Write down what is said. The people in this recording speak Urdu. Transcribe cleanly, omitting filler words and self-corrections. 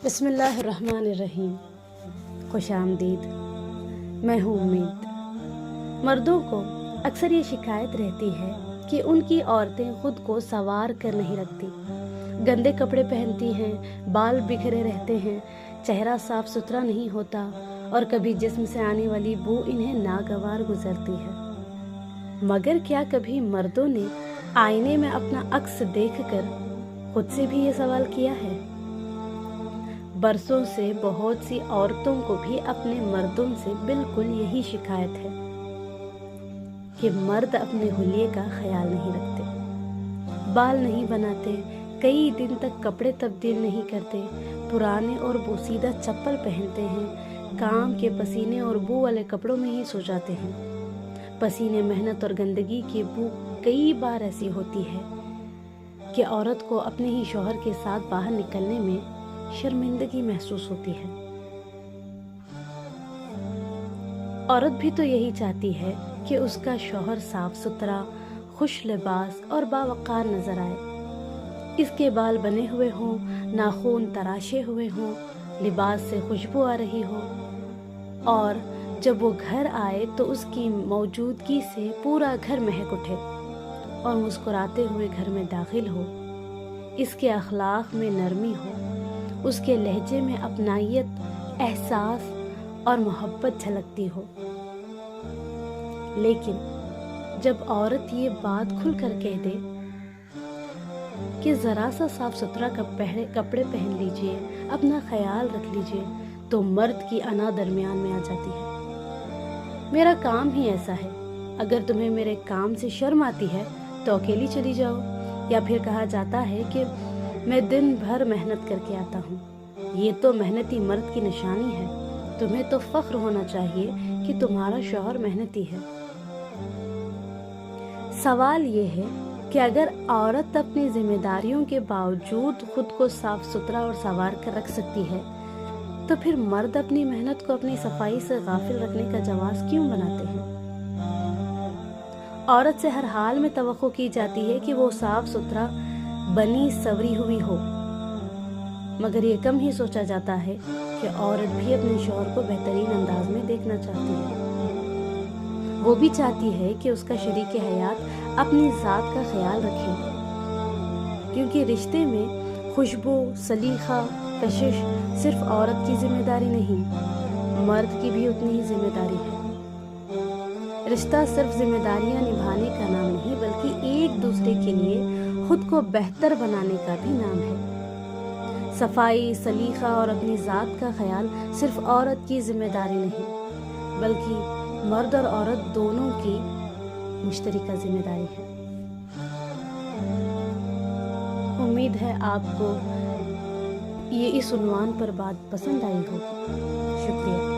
بسم اللہ الرحمن الرحیم۔ خوش آمدید۔ میں ہوں امید۔ مردوں کو اکثر یہ شکایت رہتی ہے کہ ان کی عورتیں خود کو سنوار کر نہیں رکھتی، گندے کپڑے پہنتی ہیں، بال بکھرے رہتے ہیں، چہرہ صاف ستھرا نہیں ہوتا اور کبھی جسم سے آنے والی بو انہیں ناگوار گزرتی ہے۔ مگر کیا کبھی مردوں نے آئینے میں اپنا عکس دیکھ کر خود سے بھی یہ سوال کیا ہے؟ برسوں سے بہت سی عورتوں کو بھی اپنے مردوں سے بالکل یہی شکایت ہے کہ مرد اپنے حلیے کا خیال نہیں رکھتے، بال نہیں بناتے، کئی دن تک کپڑے تبدیل نہیں کرتے، پرانے اور بوسیدہ چپل پہنتے ہیں، کام کے پسینے اور بو والے کپڑوں میں ہی سو جاتے ہیں۔ پسینے، محنت اور گندگی کی بو کئی بار ایسی ہوتی ہے کہ عورت کو اپنے ہی شوہر کے ساتھ باہر نکلنے میں شرمندگی محسوس ہوتی ہے۔ عورت بھی تو یہی چاہتی ہے کہ اس کا شوہر صاف ستھرا، خوش لباس اور باوقار نظر آئے، اس کے بال بنے ہوئے ہوں، ناخن تراشے ہوئے ہوں، لباس سے خوشبو آ رہی ہو، اور جب وہ گھر آئے تو اس کی موجودگی سے پورا گھر مہک اٹھے اور مسکراتے ہوئے گھر میں داخل ہو، اس کے اخلاق میں نرمی ہو، اس کے لہجے میں اپنائیت، احساس اور محبت جھلکتی ہو۔ لیکن جب عورت یہ بات کھل کر کہہ دے کہ ذرا سا صاف ستھرا کپڑے پہن لیجئے، اپنا خیال رکھ لیجئے، تو مرد کی انا درمیان میں آ جاتی ہے۔ میرا کام ہی ایسا ہے، اگر تمہیں میرے کام سے شرم آتی ہے تو اکیلی چلی جاؤ، یا پھر کہا جاتا ہے کہ میں دن بھر محنت کر کے آتا ہوں، یہ تو محنتی مرد کی نشانی ہے، تمہیں تو فخر ہونا چاہیے کہ تمہارا شوہر محنتی ہے۔ سوال یہ ہے کہ اگر عورت اپنی ذمہ داریوں کے باوجود خود کو صاف ستھرا اور سنوار کر رکھ سکتی ہے، تو پھر مرد اپنی محنت کو اپنی صفائی سے غافل رکھنے کا جواز کیوں بناتے ہیں؟ عورت سے ہر حال میں توقع کی جاتی ہے کہ وہ صاف ستھرا بنی سوری ہوئی ہو، مگر یہ کم ہی سوچا جاتا ہے کہ عورت بھی اپنے شوہر کو بہترین انداز میں دیکھنا چاہتی ہے۔ وہ بھی چاہتی ہے کہ اس کا شریک حیات اپنی ذات کا خیال رکھے، کیونکہ رشتے میں خوشبو، سلیقہ، کشش صرف عورت کی ذمہ داری نہیں، مرد کی بھی اتنی ہی ذمہ داری ہے۔ رشتہ صرف ذمہ داریاں نبھانے کا نام نہیں، بلکہ ایک دوسرے کے لیے خود کو بہتر بنانے کا بھی نام ہے۔ صفائی، سلیقہ اور اپنی ذات کا خیال صرف عورت کی ذمہ داری نہیں، بلکہ مرد اور عورت دونوں کی مشترکہ ذمہ داری ہے۔ امید ہے آپ کو یہ اس عنوان پر بات پسند آئی ہوگی۔ شکریہ۔